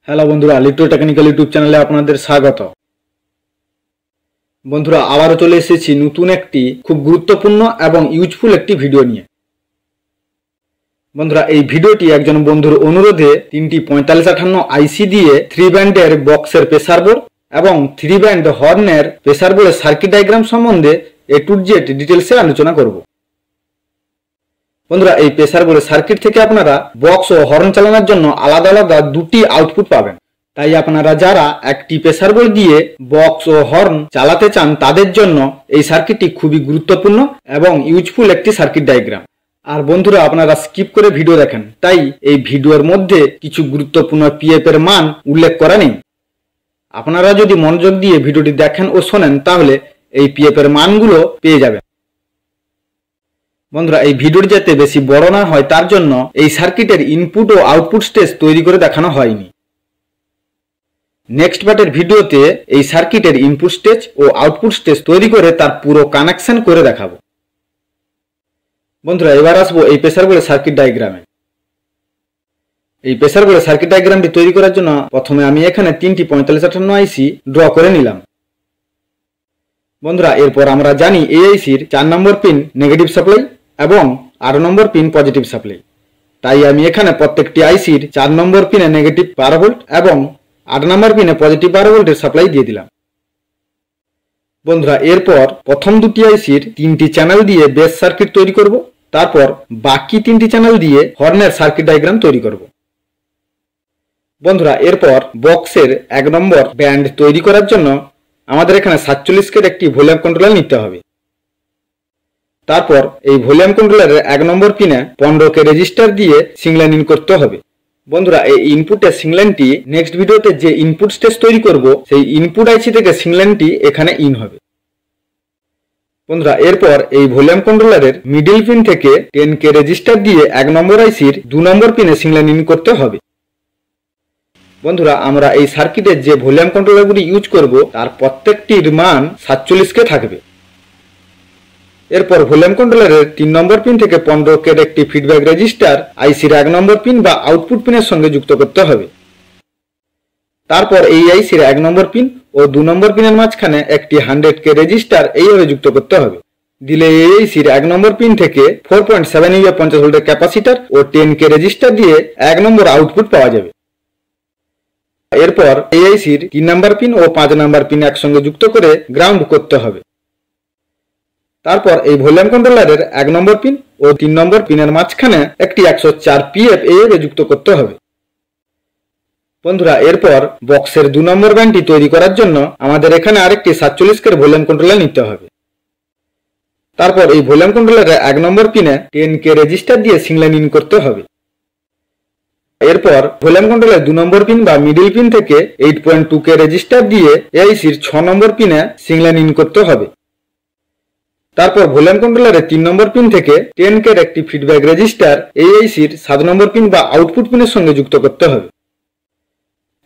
Hello বন্ধুরা, লিট্টো technical YouTube চ্যানেলে আপনাদের স্বাগত। বন্ধুরা, আবারও চলে এসেছি নতুন একটি খুব গুরুত্বপূর্ণ এবং ইউজফুল একটি ভিডিও নিয়ে। বন্ধুরা, এই ভিডিওটি একজন বন্ধুর অনুরোধে 3টি 4558 আইসি দিয়ে 3 ব্যান্ডের বক্সের প্রেসার বোর্ড এবং 3 ব্যান্ড হর্নের প্রেসার বোর্ডের সার্কিট ডায়াগ্রাম সম্বন্ধে A to Z ডিটেলসে আলোচনা করব। বন্ধুরা, এই প্রেসার বোর্ডের সার্কিট থেকে আপনারা বক্স ও হর্ন চালানোর জন্য আলাদা আলাদা দুটি আউটপুট পাবেন। তাই আপনারা যারা একটি প্রেসার বোর্ড দিয়ে বক্স ও হর্ন চালাতে চান তাদের জন্য এই সার্কিটটি খুবই গুরুত্বপূর্ণ এবং ইউজফুল একটি সার্কিট ডায়াগ্রাম। আর বন্ধুরা, আপনারা স্কিপ করে ভিডিও দেখেন, তাই এই ভিডিওর মধ্যে কিছু গুরুত্বপূর্ণ পিএফ এর মান উল্লেখ করা নেই। আপনারা যদি মনোযোগ দিয়ে ভিডিওটি দেখেন ও শোনেন তাহলে এই পিএফ এর মানগুলো পেয়ে যাবেন। বন্ধুরা, এই ভিডিওটি যাতে বেশি বড় না হয় তার জন্য এই সার্কিটের ইনপুট ও আউটপুট স্টেজ তৈরি করে দেখানো হয়নি। নেক্সট পার্টের ভিডিওতে এই সার্কিটের ইনপুট স্টেজ ও আউটপুট স্টেজ তৈরি করে তার পুরো কানেকশন করে দেখাবো। বন্ধুরা, এবার আসবো এই প্রেসার বোর্ডের সার্কিট ডায়াগ্রামে। এই প্রেসার বোর্ডের সার্কিট ডায়াগ্রামটি তৈরি করার জন্য প্রথমে আমি এখানে 3টি 4558 আইসি ড্র করে নিলাম। বন্ধুরা, এরপর আমরা জানি এই আইসির 4 নম্বর পিন নেগেটিভ সাপ্লাই এবং 8 নম্বর পিন পজিটিভ সাপ্লাই। তাই আমি এখানে প্রত্যেকটি আইসির 4 নম্বর পিনে নেগেটিভ 12 ভোল্ট এবং 8 নম্বর পিনে পজিটিভ 12 ভোল্টের সাপ্লাই দিয়ে দিলাম। বন্ধুরা, এরপর প্রথম দুটি আইসির 3টি চ্যানেল দিয়ে বেস সার্কিট তৈরি করব, তারপর বাকি 3টি চ্যানেল দিয়ে হর্নের সার্কিট ডায়াগ্রাম তৈরি করব। বন্ধুরা, এরপর বক্সের 1 নম্বর ব্যান্ড তৈরি করার জন্য আমাদের এখানে 47K একটি ভলিউম কন্ট্রোলার নিতে হবে। তারপর এই ভলিউম কন্ট্রোলারের 1 নম্বর পিনে 15K রেজিস্টার দিয়ে সিংলাইন ইন করতে হবে। বন্ধুরা, এই ইনপুটের সিংলাইনটি নেক্সট ভিডিওতে যে ইনপুট স্টেজ তৈরি করব সেই ইনপুট আইসি থেকে সিংলাইনটি এখানে ইন হবে। বন্ধুরা, এরপর এই ভলিউম কন্ট্রোলারের মিডল পিন থেকে 10K রেজিস্টার দিয়ে 1 নম্বর আইসির 2 নম্বর পিনে সিংলাইন ইন করতে হবে। বন্ধুরা, আমরা এই সার্কিটের যে ভলিউম কন্ট্রোলারগুলি ইউজ করব তার প্রত্যেকটির মান 47K থাকবে। এরপর ভলিউম কন্ট্রোলারের 3 নম্বর পিন থেকে 15K একটি ফিডব্যাক রেজিস্টার আইসির 1 নম্বর পিন বা আউটপুট পিনের সঙ্গে যুক্ত করতে হবে। তারপর এই আইসির 1 নম্বর পিন ও 2 নম্বর পিনের মাঝখানে একটি 100K রেজিস্টার এইভাবে যুক্ত করতে হবে। দিলে এই আইসির 1 নম্বর পিন থেকে 4.7 ইউ 50 ভোল্টের ক্যাপাসিটর ও 10K রেজিস্টার দিয়ে 1 নম্বর আউটপুট পাওয়া যাবে। এরপর এই আইসির 3 নম্বর পিন ও 5 নম্বর পিন একসঙ্গে যুক্ত করে গ্রাউন্ড করতে হবে। তারপর এই ভলিউম কন্ট্রোলারের 1 নম্বর পিন ও 3 নম্বর পিনের মাঝখানে একটি 104 পিএফ এইভাবে যুক্ত করতে হবে। বন্ধুরা, এরপর বক্সের 2 নম্বর ব্যান্ডটি তৈরি করার জন্য আমাদের এখানে আরেকটি 47K ভলিউম কন্ট্রোলার নিতে হবে। তারপর এই ভলিউম কন্ট্রোলারের 1 নম্বর পিনে 10K রেজিস্টার দিয়ে সিংলাইন ইন করতে হবে। এরপর ভলিউম কন্ট্রোলারের 2 নম্বর পিন বা মিডল পিন থেকে 8.2K রেজিস্টার দিয়ে এআইসির 6 নম্বর পিনে সিংলাইন ইন করতে হবে। তারপর ভলিউম কন্ট্রোলারের 3 নম্বর পিন থেকে 10K একটি ফিডব্যাক রেজিস্টার এআইসির 7 নম্বর পিন বা আউটপুট পিনের সঙ্গে যুক্ত করতে হবে।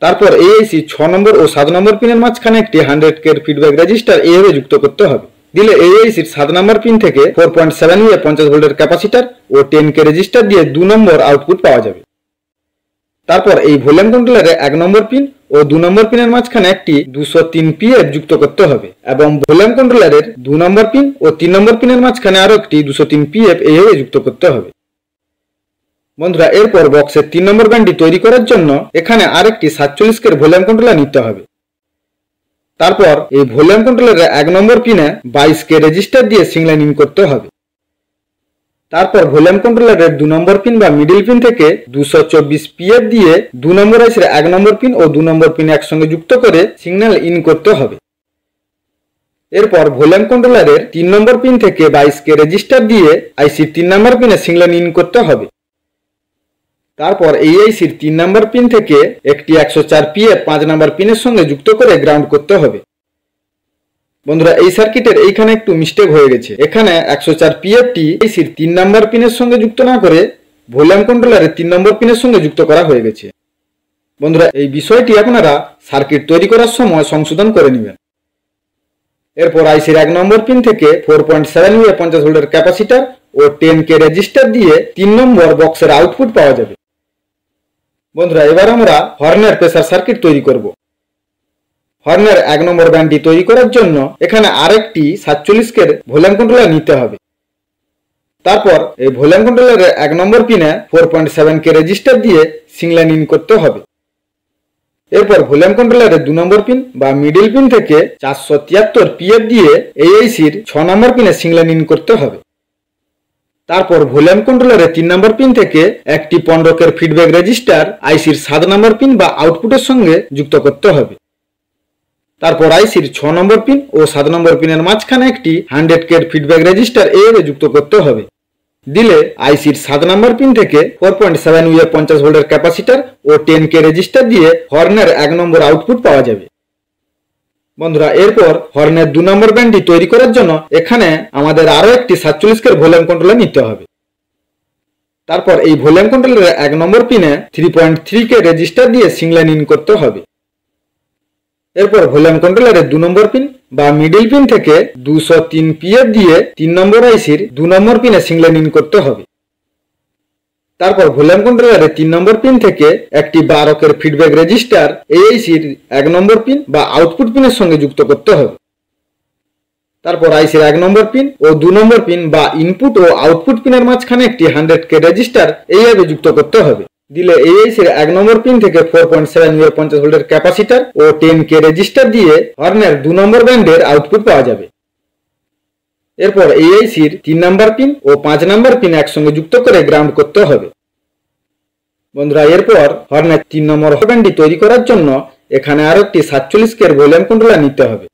তারপর এআইসি 6 নম্বর ও 7 নম্বর পিনের মাঝখানে একটি 100K ফিডব্যাক রেজিস্টার এইভাবে যুক্ত করতে হবে। দিলে এআইসির 7 নম্বর পিন থেকে 4.7 ইউ 50 ভোল্টের ক্যাপাসিটর ও 10K রেজিস্টার দিয়ে 2 নম্বর আউটপুট পাওয়া যাবে। তারপর এই ভলিউম কন্ট্রোলারে 1 নম্বর পিন ও 2 নম্বর পিনের মাঝখানে একটি 203 পিএফ যুক্ত করতে হবে এবং ভলিউম কন্ট্রোলারের 2 নম্বর পিন ও 3 নম্বর পিনের মাঝখানে আরো একটি 203 পিএফ এইভাবে যুক্ত করতে হবে। বন্ধুরা, এরপর বক্সের 3 নম্বর ব্যান্ডটি তৈরি করার জন্য এখানে আরেকটি 47K ভলিউম কন্ট্রোলার নিতে হবে। তারপর এই ভলিউম কন্ট্রোলারের 1 নম্বর পিনে 22K রেজিস্টার দিয়ে সিংলাইন ইন করতে হবে। তারপর ভলিউম কন্ট্রোলারের 2 নম্বর পিন বা মিডল পিন থেকে 224 পিএফ দিয়ে 2 নম্বর আইসির 1 নম্বর পিন ও 2 নম্বর পিন একসঙ্গে যুক্ত করে সিগন্যাল ইন করতে হবে। এরপর ভলিউম কন্ট্রোলারের 3 নম্বর পিন থেকে 22K রেজিস্টার দিয়ে আইসির 3 নম্বর পিনে সিগন্যাল ইন করতে হবে। তারপর এই আইসির 3 নম্বর পিন থেকে একটি 104 পিএফ 5 নম্বর পিনের সঙ্গে যুক্ত করে গ্রাউন্ড করতে হবে। বন্ধুরা, এই সার্কিটের এইখানে একটু মিস্টেক হয়ে গেছে। এখানে 104 পিএফটি আইসির 3 নম্বর পিনের সঙ্গে যুক্ত না করে ভলিউম কন্ট্রোলারের 3 নম্বর পিনের সঙ্গে যুক্ত করা হয়ে গেছে। বন্ধুরা, এই বিষয়টি আপনারা সার্কিট তৈরি করার সময় সংশোধন করে নেবেন। এরপর আইসির 1 নম্বর পিন থেকে 4.7 ইউ 50 ভোল্টের ক্যাপাসিটর ও 10K রেজিস্টার দিয়ে 3 নম্বর বক্সের আউটপুট পাওয়া যাবে। বন্ধুরা এবার আমরা হর্নের প্রেসার সার্কিট তৈরি করব। হর্নের 1 নম্বর ব্যান্ডটি তৈরি করার জন্য এখানে আরেকটি 47 কের ভলিউম কন্ট্রোলার নিতে হবে। তারপর এই ভলিউম কন্ট্রোলারের 1 নম্বর পিনে 4.7 কে রেজিস্টার দিয়ে সিংলাইন ইন করতে হবে। এরপর ভলিউম কন্ট্রোলারের 2 নম্বর পিন বা মিডল পিন থেকে 473 পিএফ দিয়ে এই আইসির 6 নম্বর পিনে সিংলাইন ইন করতে হবে। তারপর ভলিউম কন্ট্রোলারের 3 নম্বর পিন থেকে একটি 15 কের ফিডব্যাক রেজিস্টার আইসির 7 নম্বর পিন বা আউটপুটের সঙ্গে যুক্ত করতে হবে। তারপর আইসির 6 নম্বর পিন ও 7 নম্বর পিনের মাঝখানে একটি 100 কের ফিডব্যাক রেজিস্টার এভাবে যুক্ত করতে হবে। দিলে আইসির 7 নম্বর পিন থেকে 4.7 ইউ 50 ভোল্টের ক্যাপাসিটর ও 10 কে রেজিস্টার দিয়ে হর্নের 1 নম্বর আউটপুট পাওয়া যাবে। বন্ধুরা এরপর হর্নের 2 নম্বর ব্যান্ডটি তৈরি করার জন্য এখানে আমাদের আরও একটি 47 কের ভলিউম কন্ট্রোলার নিতে হবে। তারপর এই ভলিউম কন্ট্রোলারের 1 নম্বর পিনে 3.3 কে রেজিস্টার দিয়ে সিংলাইন ইন করতে হবে। এরপর ভলিউম কন্ট্রোলারের 2 নম্বর পিন বা মিডল পিন থেকে 203 পিএফ দিয়ে 3 নম্বর আইসির 2 নম্বর পিনে সিংলাইন ইন করতে হবে। তারপর ভলিউম কন্ট্রোলারের 3 নম্বর পিন থেকে একটি 12 কের ফিডব্যাক রেজিস্টার এই আইসির 1 নম্বর পিন বা আউটপুট পিনের সঙ্গে যুক্ত করতে হবে। তারপর আইসির 1 নম্বর পিন ও 2 নম্বর পিন বা ইনপুট ও আউটপুট পিনের মাঝখানে একটি 100 কে রেজিস্টার এইভাবে যুক্ত করতে হবে। দিলে এই আইসির 1 নম্বর পিন থেকে 4.7 ইউ 50 ভোল্টের ক্যাপাসিটর ও 10 কে রেজিস্টার দিয়ে হর্নের 2 নম্বর ব্যান্ডের আউটপুট পাওয়া যাবে। এরপর এই আইসির 3 নম্বর পিন ও 5 নম্বর পিন একসঙ্গে যুক্ত করে গ্রাউন্ড করতে হবে। বন্ধুরা এরপর হর্নের 3 নম্বর ব্যান্ডটি তৈরি করার জন্য এখানে আরো একটি 47 কের ভলিউম কন্ট্রোলার নিতে হবে।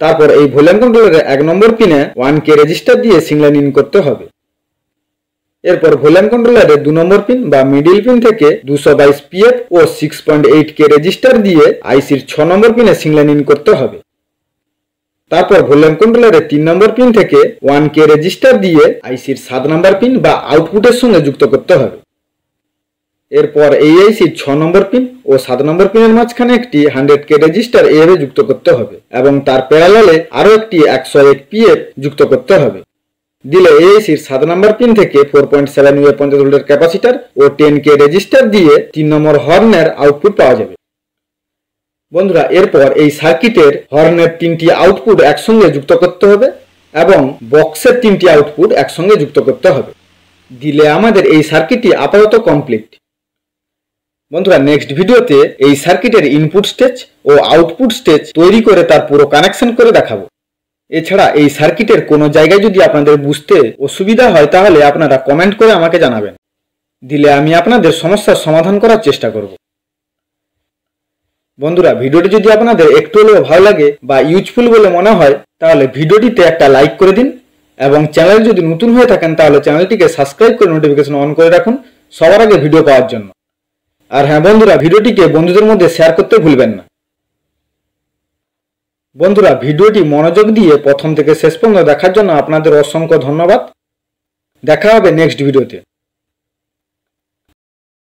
তারপর এই ভলিউম কন্ট্রোলারের 1 নম্বর পিনে 1 কে রেজিস্টার দিয়ে সিংলাইন ইন করতে হবে। এরপর ভলিউম কন্ট্রোলারের 2 নম্বর পিন বা মিডল পিন থেকে 222 পিএফ ও 6.8 কে রেজিস্টার দিয়ে আইসির 6 নম্বর পিনে সিংলাইন ইন করতে হবে। তারপর ভলিউম কন্ট্রোলারের 3 নম্বর পিন থেকে 1 কে রেজিস্টার দিয়ে আইসির 7 নম্বর পিন বা আউটপুটের সঙ্গে যুক্ত করতে হবে। এরপর এই আইসির 6 নম্বর পিন ও 7 নম্বর পিনের মাঝখানে একটি 100 কে রেজিস্টার এভাবে যুক্ত করতে হবে এবং তার প্যারালালে আরও একটি 101 পিএফ যুক্ত করতে হবে। দিলে এই আইসির 7 নম্বর পিন থেকে 4.7 ইউ 50 ভোল্টের ক্যাপাসিটর ও 10 কে রেজিস্টার দিয়ে 3 নম্বর হর্নের আউটপুট পাওয়া যাবে। বন্ধুরা এরপর এই সার্কিটের হর্নের 3টি আউটপুট একসঙ্গে যুক্ত করতে হবে এবং বক্সের 3টি আউটপুট একসঙ্গে যুক্ত করতে হবে। দিলে আমাদের এই সার্কিটটি আপাতত কমপ্লিট। বন্ধুরা নেক্সট ভিডিওতে এই সার্কিটের ইনপুট স্টেজ ও আউটপুট স্টেজ তৈরি করে তার পুরো কানেকশন করে দেখাবো। এছাড়া এই সার্কিটের কোনো জায়গায় যদি আপনাদের বুঝতে অসুবিধা হয় তাহলে আপনারা কমেন্ট করে আমাকে জানাবেন। দিলে আমি আপনাদের সমস্যার সমাধান করার চেষ্টা করব। বন্ধুরা ভিডিওটি যদি আপনাদের একটু হলেও ভালো লাগে বা ইউজফুল বলে মনে হয় তাহলে ভিডিওটিতে একটা লাইক করে দিন এবং চ্যানেল যদি নতুন হয়ে থাকেন তাহলে চ্যানেলটিকে সাবস্ক্রাইব করে নোটিফিকেশন অন করে রাখুন সবার আগে ভিডিও পাওয়ার জন্য। আর হ্যাঁ বন্ধুরা ভিডিওটিকে বন্ধুদের মধ্যে শেয়ার করতে ভুলবেন না। বন্ধুরা ভিডিওটি মনোযোগ দিয়ে প্রথম থেকে শেষ পর্যন্ত দেখার জন্য আপনাদের অসংখ্য ধন্যবাদ। দেখা হবে নেক্সট ভিডিওতে।